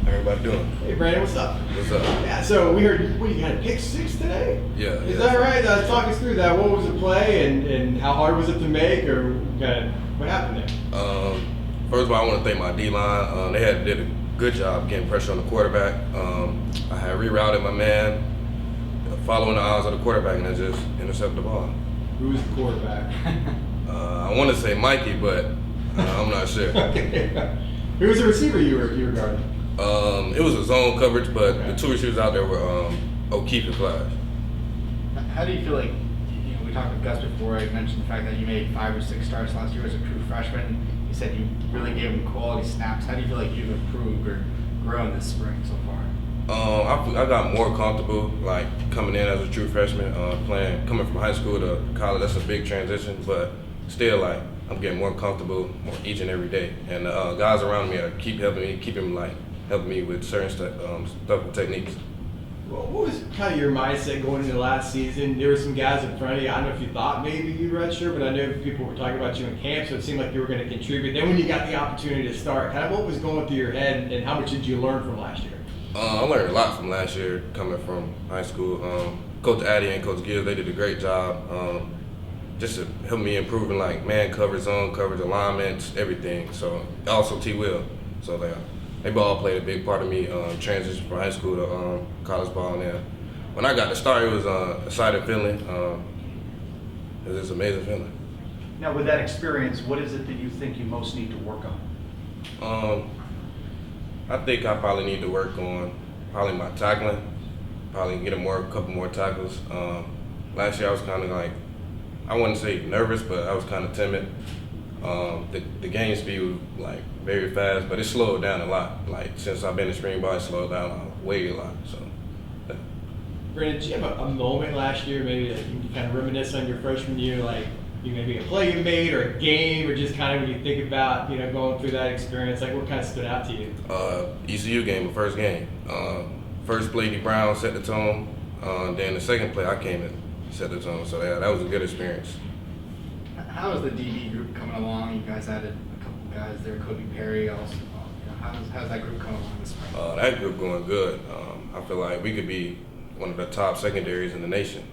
How everybody doing? Hey Brandon, what's up? What's up? Yeah, so we heard you had a pick six today? Yeah. Is that right? Talk us through that. What was the play and how hard was it to make, or what happened there? First of all, I want to thank my D-line. They did a good job getting pressure on the quarterback. I had rerouted my man, following the eyes of the quarterback, and I just intercepted the ball. Who was the quarterback? I want to say Mikey, but I'm not sure. Okay. Who was the receiver you were guarding? It was a zone coverage, but Okay. the two receivers out there were O'Keefe and Flash. How do you feel like, we talked with Gus before, I mentioned the fact that you made 5 or 6 starts last year as a true freshman. You said you really gave him quality snaps. How do you feel like you've improved or grown this spring so far? I got more comfortable, like, coming in as a true freshman, coming from high school to college. That's a big transition, but still, like, I'm getting more comfortable each and every day. And guys around me keep helping me with certain stuff and techniques. Well, what was kind of your mindset going into last season? There were some guys in front of you. I don't know if you thought maybe you'd redshirt, but I know people were talking about you in camp, so it seemed like you were going to contribute. Then when you got the opportunity to start, kind of what was going through your head, and how much did you learn from last year? I learned a lot from last year coming from high school. Coach Addy and Coach Gibbs, they did a great job just to help me improve in like man coverage, zone coverage, alignments, everything. So also T. Will. So they all played a big part of me transition from high school to college ball. And then when I got to start, it was an exciting feeling. It was just an amazing feeling. Now, with that experience, what is it that you think you most need to work on? I think I probably need to work on probably my tackling, probably get a couple more tackles. Last year I was kind of like, I wouldn't say nervous, but I was kind of timid. The game speed was like very fast, but it slowed down a lot. Like since I've been in spring ball, it slowed down way a lot. So. Yeah. Brandon, did you have a moment last year, maybe that you kind of reminisce on your freshman year, like maybe a play you made or a game, or just kind of when you think about going through that experience, like what kind of stood out to you? ECU game, the first game. First play, D. Brown set the tone. Then the second play, I came and set the tone. So that was a good experience. How is the DB group coming along? You guys added a couple guys there, Kobe Perry also. How's that group coming along this spring? That group going good. I feel like we could be one of the top secondaries in the nation.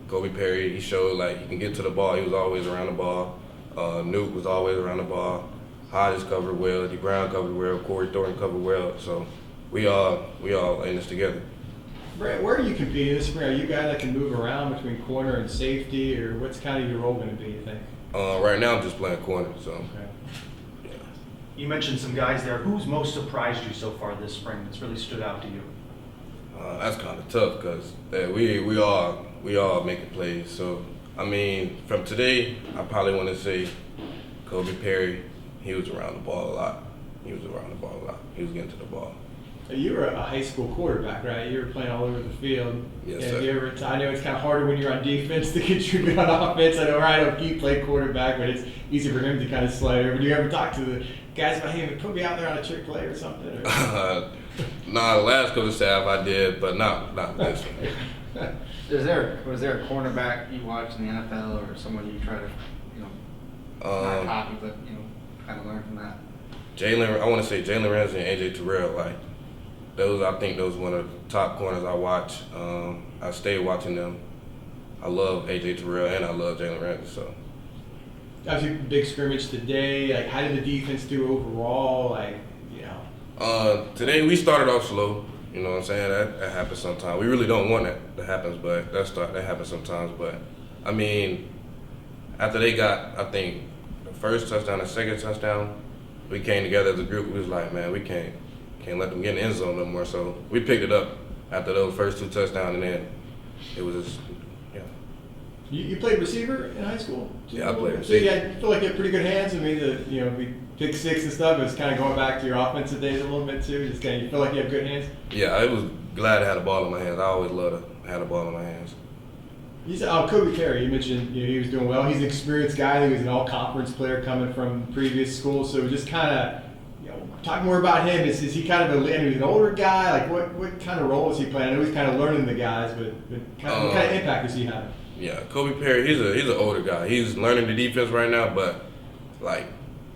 Kobe Perry, he showed like he can get to the ball. He was always around the ball. Nuke was always around the ball. Hodges covered well. D. Brown covered well. Corey Thornton covered well. So we all in this together. Brett, where are you competing this spring? Are you a guy that can move around between corner and safety, or what's kind of your role going to be, you think? Right now I'm just playing corner. So. Okay. Yeah. You mentioned some guys there. Who's most surprised you so far this spring that's really stood out to you? That's kind of tough because we all making plays. So I mean, from today, I probably want to say Kobe Perry. He was around the ball a lot. He was getting to the ball. You were a high school quarterback, right? You were playing all over the field. Yes, Have sir. you ever, I know it's kind of harder when you're on defense to contribute on offense. I know Ryan O'Keefe played quarterback, but it's easy for him to kind of slide over. Do you ever talk to the guys about, hey, put me out there on a trick play or something? Or? Nah, the last coaching staff I did, but not this one. Was there a cornerback you watched in the NFL or someone you try to, not copy, but kind of learn from that? I want to say Jalen Ramsey and AJ Terrell. Like I think those one of the top corners I watch. I stayed watching them. I love AJ Terrell and I love Jalen Ramsey. So. Obviously, big scrimmage today. Like, how did the defense do overall? Like, Today we started off slow. You know what I'm saying? That happens sometimes. We really don't want that to happen, but that happens sometimes. But I mean, after they got, I think, the first touchdown, the second touchdown, we came together as a group. We was like, man, we can't let them get in the end zone no more. So we picked it up after those first 2 touchdowns, and then it was just, yeah. You played receiver in high school? Yeah, I played So receiver. you feel like you have pretty good hands. I mean, we pick six and stuff. It's kind of going back to your offensive days a little bit too. Just kind of, you feel like you have good hands. Yeah, I was glad to have the ball in my hands. I always loved to have the ball in my hands. You said, Kobe Perry, you mentioned he was doing well. He's an experienced guy. He was an all-conference player coming from previous schools. So just kind of, talk more about him. Is he kind of he's an older guy? Like what kind of role is he playing? I know he's kind of learning the guys, but what kind of impact does he have? Yeah, Kobe Perry, he's an older guy. He's learning the defense right now, but like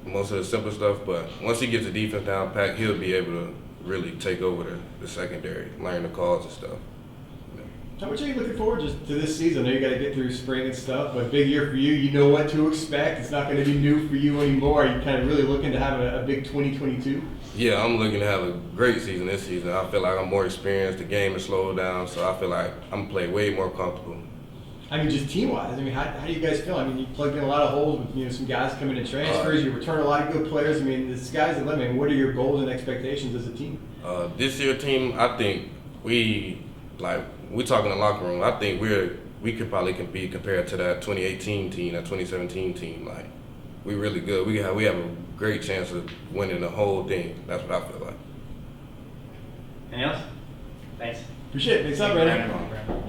most of the simple stuff. But once he gets the defense down packed, he'll be able to really take over the secondary, learn the calls and stuff. How much are you looking forward just to this season? I know you got to get through spring and stuff, but big year for you. You know what to expect. It's not going to be new for you anymore. Are you kind of really looking to have a big 2022? Yeah, I'm looking to have a great season this season. I feel like I'm more experienced. The game has slowed down, so I feel like I'm going to play way more comfortable. I mean, just team-wise. I mean, how do you guys feel? I mean, you plugged in a lot of holes with some guys coming in transfers. You return a lot of good players. I mean, the sky's the limit. What are your goals and expectations as a team? This year team, I think we're talking in the locker room. I think we could probably compete compared to that 2018 team, that 2017 team. Like, we're really good. We have a great chance of winning the whole thing. That's what I feel like. Anything else? Thanks. Appreciate it. Thanks, up, Brandon. Brandon.